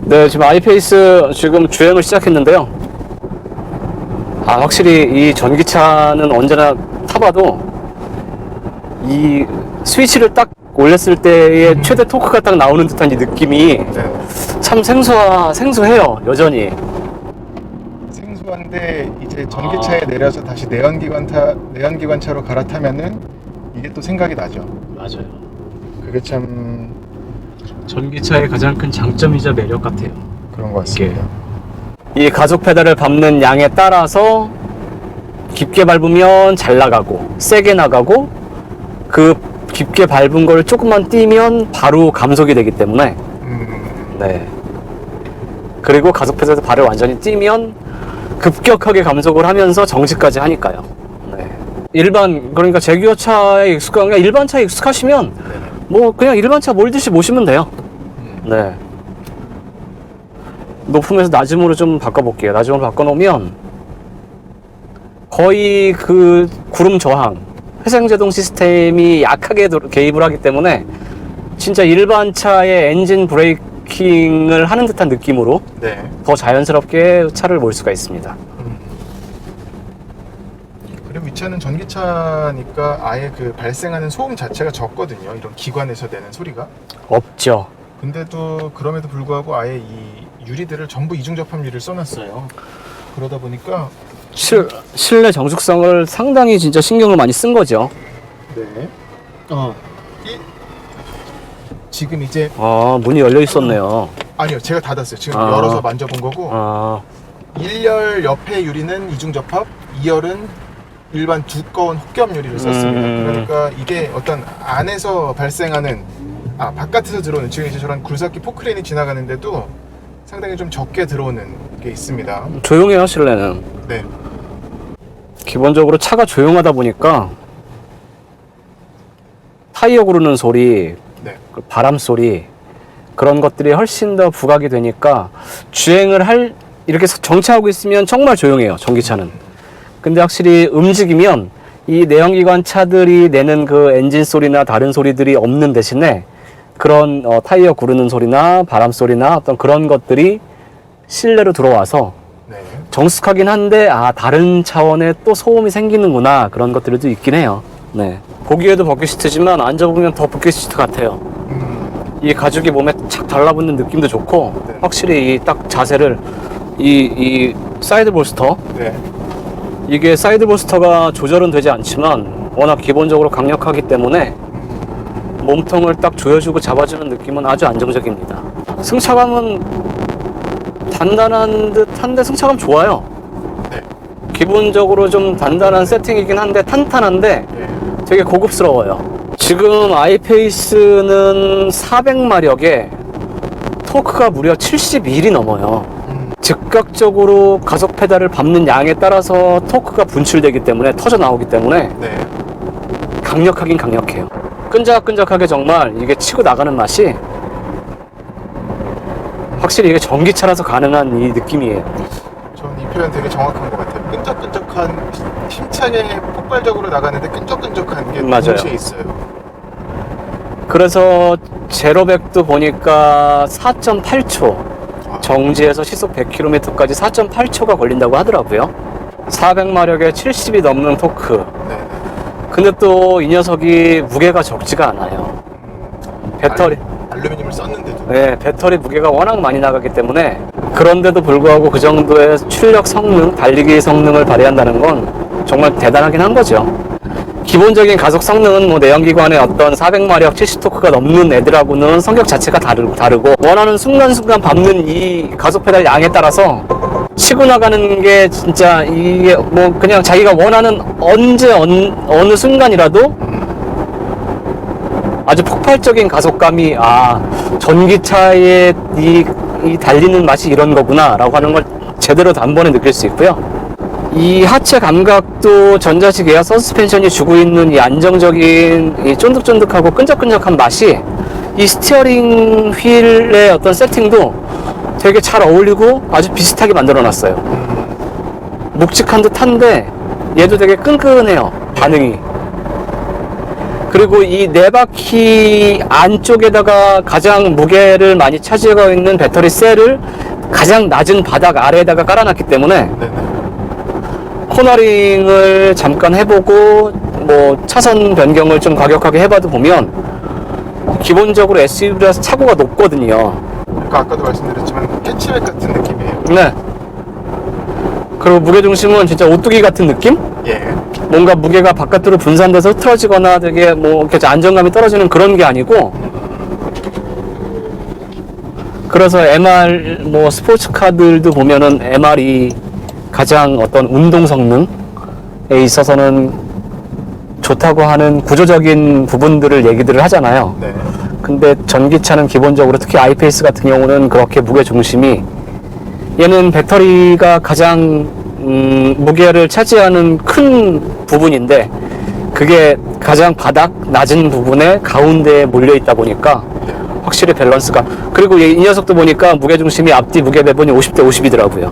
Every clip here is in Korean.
네, 지금 아이페이스 지금 주행을 시작했는데요. 확실히 이 전기차는 언제나 타봐도 이 스위치를 딱 올렸을 때의 최대 토크가 딱 나오는 듯한 이 느낌이 참 생소해요, 여전히. 생소한데 이제 전기차에 내려서 다시 내연기관차로 갈아타면은 이게 또 생각이 나죠. 맞아요. 그게 참 전기차의 가장 큰 장점이자 매력 같아요. 그런 것 같습니다. 이 가속 페달을 밟는 양에 따라서 깊게 밟으면 잘 나가고 세게 나가고 그 깊게 밟은 걸 조금만 띄면 바로 감속이 되기 때문에 네. 그리고 가속 페달에서 발을 완전히 띄면 급격하게 감속을 하면서 정지까지 하니까요. 네. 그러니까 제기어차에 익숙한 게 일반 차에 익숙하시면 뭐 그냥 일반 차 몰듯이 모시면 돼요. 네. 높음에서 낮음으로 좀 바꿔볼게요. 낮음으로 바꿔놓으면 거의 그 구름 저항, 회생제동 시스템이 약하게 개입을 하기 때문에 진짜 일반 차의 엔진 브레이킹을 하는 듯한 느낌으로 더 자연스럽게 차를 몰 수가 있습니다. 그리고 이 차는 전기차니까 아예 그 발생하는 소음 자체가 적거든요. 이런 기관에서 내는 소리가 없죠. 근데도 그럼에도 불구하고 아예 이 유리들을 전부 이중접합 유리를 써놨어요. 그러다 보니까 실내 정숙성을 상당히 진짜 신경을 많이 쓴 거죠. 네. 지금 이제 문이 열려 있었네요. 아니요, 제가 닫았어요. 지금 열어서 만져본 거고. 1열 옆에 유리는 이중접합, 2열은 일반 두꺼운 흑겹 유리를 썼습니다. 그러니까 이게 어떤 안에서 발생하는 바깥에서 들어오는, 지금 이제 저런 굴삭기 포크레인이 지나가는데도 상당히 좀 적게 들어오는 게 있습니다. 조용해요, 실내는. 네. 기본적으로 차가 조용하다 보니까 타이어 구르는 소리, 바람 소리, 그런 것들이 훨씬 더 부각이 되니까 주행을 이렇게 정차하고 있으면 정말 조용해요, 전기차는. 근데 확실히 움직이면 이 내연기관 차들이 내는 그 엔진 소리나 다른 소리들이 없는 대신에 그런 타이어 구르는 소리나 바람 소리나 어떤 그런 것들이 실내로 들어와서 정숙하긴 한데 다른 차원의 또 소음이 생기는구나, 그런 것들도 있긴 해요. 네. 보기에도 버킷 시트지만 앉아보면 더 버킷 시트 같아요. 이 가죽이 몸에 착 달라붙는 느낌도 좋고 확실히 이 딱 자세를 이 사이드 볼스터, 이게 사이드 볼스터가 조절은 되지 않지만 워낙 기본적으로 강력하기 때문에 몸통을 딱 조여주고 잡아주는 느낌은 아주 안정적입니다. 승차감은 단단한 듯한데 승차감 좋아요. 기본적으로 좀 단단한 세팅이긴 한데 탄탄한데 되게 고급스러워요. 지금 아이페이스는 400마력에 토크가 무려 71이 넘어요. 즉각적으로 가속 페달을 밟는 양에 따라서 토크가 분출되기 때문에, 터져 나오기 때문에 강력하긴 강력해요. 끈적끈적하게 정말 이게 치고 나가는 맛이 확실히 이게 전기차라서 가능한 이 느낌이에요. 저는 이 표현 되게 정확한 것 같아요. 끈적끈적한, 힘차게 폭발적으로 나가는데 끈적끈적한 게 동시에 있어요. 그래서 제로백도 보니까 4.8초, 정지에서 시속 100km까지 4.8초가 걸린다고 하더라고요. 400마력에 70이 넘는 토크. 근데 또 이 녀석이 무게가 적지가 않아요. 배터리 알루미늄을 썼는데도. 네, 배터리 무게가 워낙 많이 나가기 때문에, 그런데도 불구하고 그 정도의 출력 성능, 달리기 성능을 발휘한다는 건 정말 대단하긴 한 거죠. 기본적인 가속 성능은 뭐 내연기관의 어떤 400마력 70토크가 넘는 애들하고는 성격 자체가 다르고 원하는 순간순간 밟는 이 가속 페달 양에 따라서 치고 나가는 게 진짜 이게 뭐 그냥 자기가 원하는 어느 순간이라도 아주 폭발적인 가속감이 전기차의 이 달리는 맛이 이런 거구나 라고 하는 걸 제대로 단번에 느낄 수 있고요. 이 하체 감각도 전자식 에어 서스펜션이 주고 있는 이 안정적인 이 쫀득쫀득하고 끈적끈적한 맛이 이 스티어링 휠의 어떤 세팅도 되게 잘 어울리고 아주 비슷하게 만들어 놨어요. 묵직한 듯한데 얘도 되게 끈끈해요, 반응이. 그리고 이 네 바퀴 안쪽에다가 가장 무게를 많이 차지하고 있는 배터리 셀을 가장 낮은 바닥 아래에다가 깔아놨기 때문에 네네. 코너링을 잠깐 해보고 뭐 차선 변경을 좀 과격하게 해봐도 보면 기본적으로 SUV라서 차고가 높거든요. 그러니까 아까도 말씀드렸지만 캐치백 같은 느낌이에요. 네. 그리고 무게중심은 진짜 오뚜기 같은 느낌? 예. 뭔가 무게가 바깥으로 분산돼서 흐트러지거나 되게 뭐 이렇게 안정감이 떨어지는 그런 게 아니고, 그래서 MR 뭐 스포츠카들도 보면은 MR이 가장 어떤 운동 성능에 있어서는 좋다고 하는 구조적인 부분들을 얘기들을 하잖아요. 네. 근데 전기차는 기본적으로 특히 아이페이스 같은 경우는 그렇게 무게 중심이, 얘는 배터리가 가장 무게를 차지하는 큰 부분인데 그게 가장 바닥 낮은 부분에 가운데에 몰려 있다 보니까 확실히 밸런스가, 그리고 이 녀석도 보니까 무게 중심이 앞뒤 무게 배분이 50대 50이더라고요.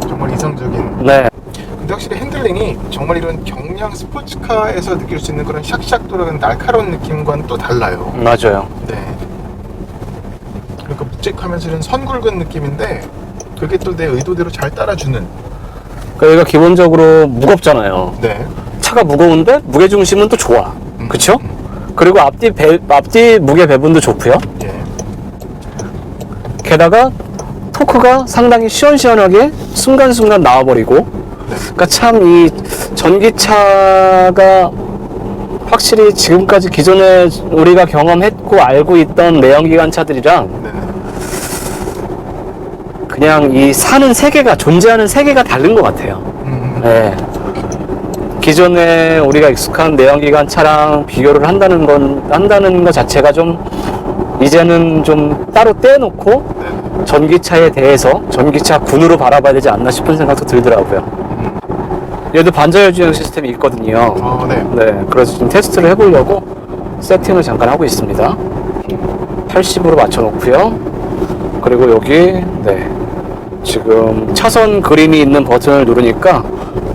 정말 이상적인. 네. 근데 확실히 핸들링이 정말 이런 경량 스포츠카에서 느낄 수 있는 그런 샥샥 돌아가는 날카로운 느낌과는 또 달라요. 맞아요. 네. 그러니까 묵직하면서 이런 선 굵은 느낌인데 그게 또 내 의도대로 잘 따라주는. 그러니까 얘가 기본적으로 무겁잖아요. 네. 차가 무거운데 무게 중심은 또 좋아. 그쵸? 그리고 앞뒤 무게 배분도 좋고요. 예. 게다가 토크가 상당히 시원시원하게 순간순간 나와버리고, 그러니까 참 이 전기차가 확실히 지금까지 기존에 우리가 경험했고 알고 있던 내연기관 차들이랑 네네. 그냥 이 사는 세계가, 존재하는 세계가 다른 것 같아요. 네. 기존에 우리가 익숙한 내연기관 차랑 비교를 한다는 것 자체가 좀 이제는 좀 따로 떼놓고 전기차에 대해서 전기차 군으로 바라봐야 되지 않나 싶은 생각도 들더라고요. 얘도 반자율 주행 시스템이 있거든요. 네. 네, 그래서 지금 테스트를 해보려고 세팅을 잠깐 하고 있습니다. 80으로 맞춰놓고요. 그리고 여기 네, 지금 차선 그림이 있는 버튼을 누르니까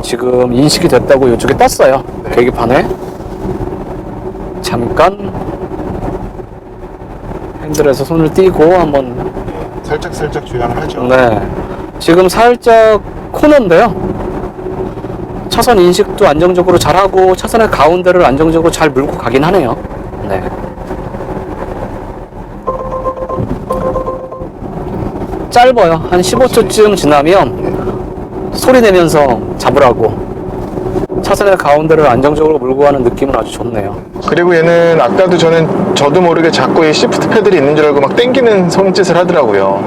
지금 인식이 됐다고 이쪽에 떴어요. 네. 계기판에. 잠깐 핸들에서 손을 띄고 한번. 살짝 주행을 하죠. 네, 지금 살짝 코너인데요. 차선 인식도 안정적으로 잘하고 차선의 가운데를 안정적으로 잘 물고 가긴 하네요. 네. 짧아요. 한 15초쯤 지나면 소리 내면서 잡으라고. 차선의 가운데를 안정적으로 물고 가는 느낌은 아주 좋네요. 그리고 얘는 아까도 저도 모르게 자꾸 이 시프트 패들이 있는 줄 알고 막 땡기는 손짓을 하더라고요.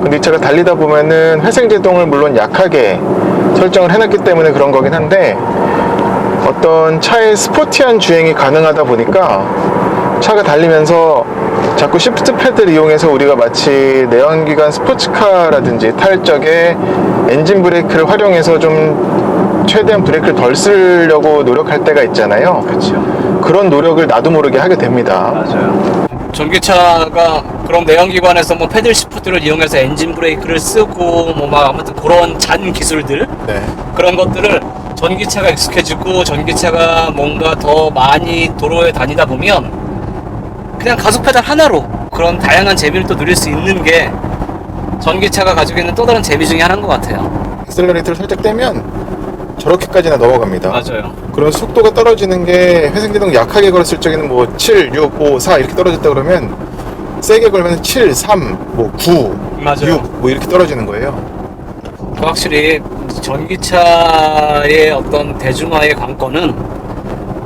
근데 이 차가 달리다 보면은 회생제동을 물론 약하게 설정을 해놨기 때문에 그런 거긴 한데, 어떤 차의 스포티한 주행이 가능하다 보니까 차가 달리면서 자꾸 시프트 패드를 이용해서 우리가 마치 내연기관 스포츠카라든지 탈 적에 엔진 브레이크를 활용해서 좀 최대한 브레이크를 덜 쓰려고 노력할 때가 있잖아요. 그렇죠. 그런 노력을 나도 모르게 하게 됩니다. 맞아요. 전기차가 그런 내연기관에서 뭐 패들 시프트를 이용해서 엔진 브레이크를 쓰고 뭐 막 아무튼 그런 잔 기술들, 네. 그런 것들을 전기차가 익숙해지고 전기차가 뭔가 더 많이 도로에 다니다 보면 그냥 가속 페달 하나로 그런 다양한 재미를 또 누릴 수 있는 게 전기차가 가지고 있는 또 다른 재미 중에 하나인 것 같아요. 액셀러레이터를 살짝 떼면 저렇게까지나 넘어갑니다. 맞아요. 그런 속도가 떨어지는 게 회생제동 약하게 걸었을 적에는 뭐 7, 6, 5, 4 이렇게 떨어졌다 그러면 세게 걸면 7, 3, 뭐 9, 맞아요. 6 뭐 이렇게 떨어지는 거예요. 확실히 전기차의 어떤 대중화의 관건은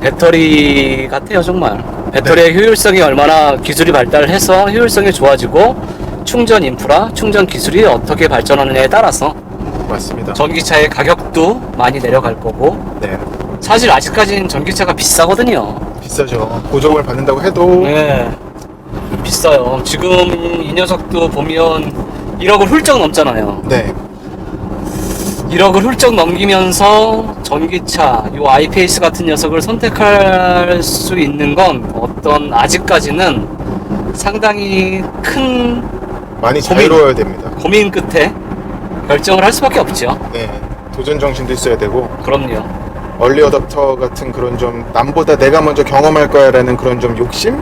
배터리 같아요. 정말 배터리의 효율성이 얼마나 기술이 발달해서 효율성이 좋아지고 충전 인프라, 충전 기술이 어떻게 발전하느냐에 따라서 맞습니다. 전기차의 가격도 많이 내려갈 거고, 네. 사실 아직까지는 전기차가 비싸거든요. 비싸죠. 보조금을 받는다고 해도 네, 비싸요. 지금 이 녀석도 보면 1억을 훌쩍 넘잖아요. 네. 1억을 훌쩍 넘기면서 전기차, 요 아이페이스 같은 녀석을 선택할 수 있는 건 어떤 아직까지는 상당히 큰 많이 자유로워야 됩니다. 고민 끝에 결정을 할 수밖에 없죠. 네. 도전 정신도 있어야 되고. 그럼요. 얼리 어댑터 같은 그런 좀 남보다 내가 먼저 경험할 거야라는 그런 좀 욕심?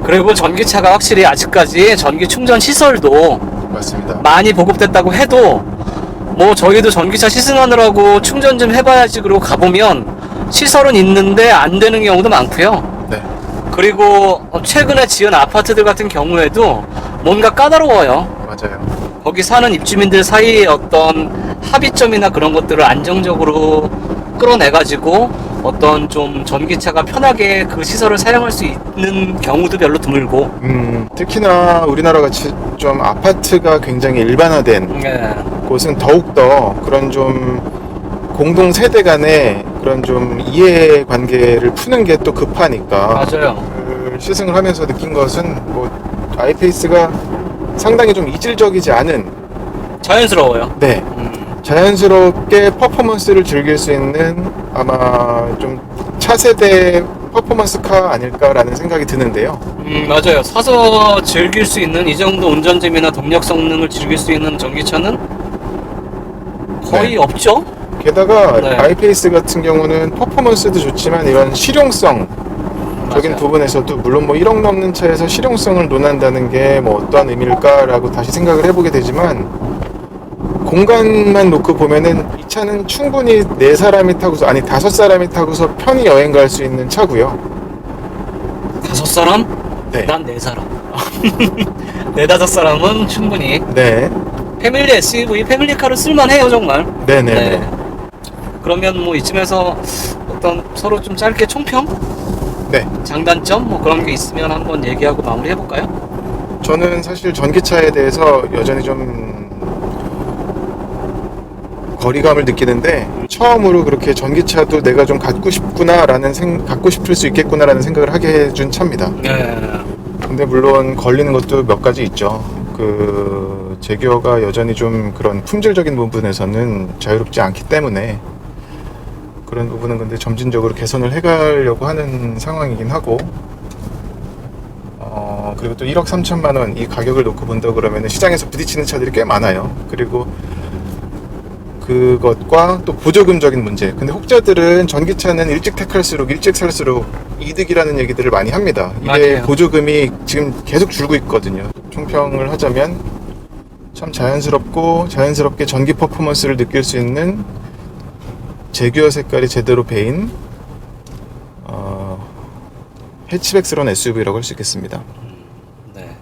그리고 전기차가 확실히 아직까지 전기 충전 시설도 맞습니다. 많이 보급됐다고 해도 뭐 저희도 전기차 시승하느라고 충전 좀 해봐야지 그러고 가보면 시설은 있는데 안 되는 경우도 많고요. 네. 그리고 최근에 지은 아파트들 같은 경우에도 뭔가 까다로워요. 맞아요. 거기 사는 입주민들 사이에 어떤 합의점이나 그런 것들을 안정적으로 끌어내가지고 어떤 좀 전기차가 편하게 그 시설을 사용할 수 있는 경우도 별로 드물고. 특히나 우리나라 같이 좀 아파트가 굉장히 일반화된 네. 곳은 더욱더 그런 좀 공동 세대 간의 그런 좀 이해 관계를 푸는 게 또 급하니까. 맞아요. 시승을 하면서 느낀 것은 뭐 아이페이스가 상당히 좀 이질적이지 않은, 자연스러워요. 네, 자연스럽게 퍼포먼스를 즐길 수 있는 아마 좀 차세대 퍼포먼스카 아닐까라는 생각이 드는데요. 맞아요. 사서 즐길 수 있는 이 정도 운전재미나 동력 성능을 즐길 수 있는 전기차는 거의 네. 없죠. 게다가 네. 아이페이스 같은 경우는 퍼포먼스도 좋지만 이런 실용성적인 맞아요. 부분에서도 물론 뭐 1억 넘는 차에서 실용성을 논한다는 게 뭐 어떠한 의미일까라고 다시 생각을 해보게 되지만, 공간만 놓고 보면은 이 차는 충분히 4사람이 타고서, 아니 5사람이 타고서 편히 여행 갈 수 있는 차고요. 5사람? 네. 난 4사람. 4~5사람은 충분히 네. 패밀리 SUV, 패밀리카로 쓸만해요 정말. 네네. 네. 그러면 뭐 이쯤에서 어떤 서로 좀 짧게 총평? 네. 장단점? 뭐 그런 게 있으면 한번 얘기하고 마무리 해볼까요? 저는 사실 전기차에 대해서 여전히 좀 거리감을 느끼는데, 처음으로 그렇게 전기차도 내가 좀 갖고 싶구나라는 갖고 싶을 수 있겠구나라는 생각을 하게 해준 차입니다. 네. 근데 물론 걸리는 것도 몇 가지 있죠. 제규어가 여전히 좀 그런 품질적인 부분에서는 자유롭지 않기 때문에 그런 부분은 근데 점진적으로 개선을 해가려고 하는 상황이긴 하고, 그리고 또 1억 3천만 원 이 가격을 놓고 본다 그러면 시장에서 부딪히는 차들이 꽤 많아요. 그리고 그것과 또 보조금적인 문제. 근데 혹자들은 전기차는 일찍 택할수록 일찍 살수록 이득이라는 얘기들을 많이 합니다. 이게 맞아요. 보조금이 지금 계속 줄고 있거든요. 총평을 하자면 참 자연스럽게 전기 퍼포먼스를 느낄 수 있는 제규어 색깔이 제대로 배인 해치백스러운 SUV라고 할 수 있겠습니다. 네.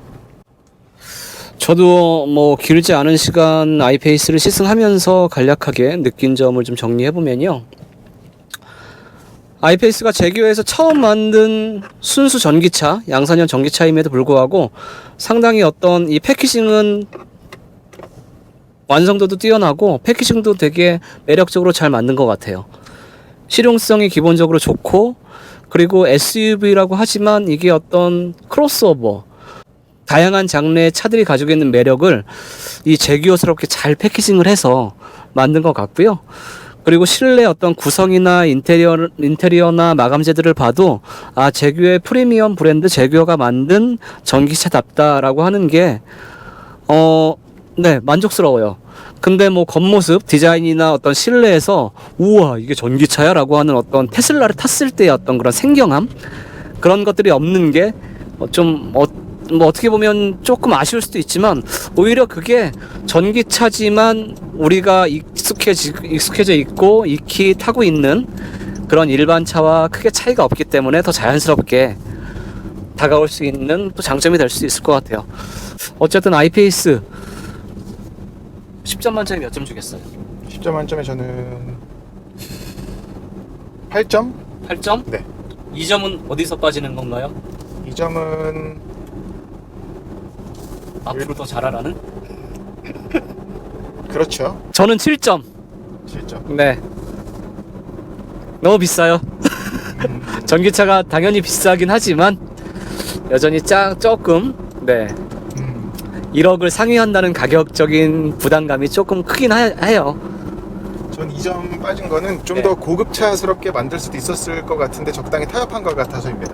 저도 뭐 길지 않은 시간 아이페이스를 시승하면서 간략하게 느낀 점을 좀 정리해보면요. 아이페이스가 제규어에서 처음 만든 순수 전기차, 양산형 전기차임에도 불구하고 상당히 어떤 이 패키징은 완성도도 뛰어나고 패키징도 되게 매력적으로 잘 만든 것 같아요. 실용성이 기본적으로 좋고, 그리고 SUV라고 하지만 이게 어떤 크로스오버, 다양한 장르의 차들이 가지고 있는 매력을 이 제규어스럽게 잘 패키징을 해서 만든 것 같고요. 그리고 실내 어떤 구성이나 인테리어나 마감재들을 봐도 제규어의 프리미엄 브랜드 제규어가 만든 전기차답다라고 하는 게 네, 만족스러워요. 근데 뭐 겉모습 디자인이나 어떤 실내에서 우와 이게 전기차야 라고 하는 어떤 테슬라를 탔을 때의 어떤 그런 생경함, 그런 것들이 없는 게 좀 뭐 어떻게 보면 조금 아쉬울 수도 있지만, 오히려 그게 전기차지만 우리가 익숙해져 있고 익히 타고 있는 그런 일반 차와 크게 차이가 없기 때문에 더 자연스럽게 다가올 수 있는 또 장점이 될 수 있을 것 같아요. 어쨌든 아이페이스 10점 만점에 몇 점 주겠어요? 10점 만점에 저는 8점? 8점? 네. 2점은 어디서 빠지는 건가요? 이 점은 앞으로 더 잘하라는? 그렇죠. 저는 7점. 7점. 네. 너무 비싸요. 전기차가 당연히 비싸긴 하지만 여전히 조금 네 1억을 상회한다는 가격적인 부담감이 조금 크긴 해요. 전 2점 빠진 거는 좀 네. 더 고급차스럽게 만들 수도 있었을 것 같은데 적당히 타협한 것 같아서입니다.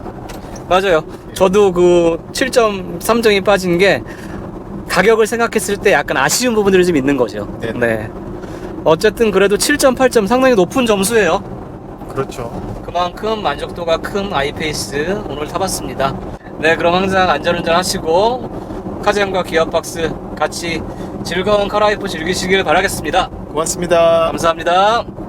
맞아요. 저도 그 7.3점이 빠진 게 가격을 생각했을 때 약간 아쉬운 부분들이 좀 있는 거죠. 네. 네. 어쨌든 그래도 7.8점 상당히 높은 점수예요. 그렇죠. 그만큼 만족도가 큰 아이페이스 오늘 타봤습니다. 네, 그럼 항상 안전운전 하시고 카제형과 기어박스 같이 즐거운 카라이프 즐기시길 바라겠습니다. 고맙습니다. 감사합니다.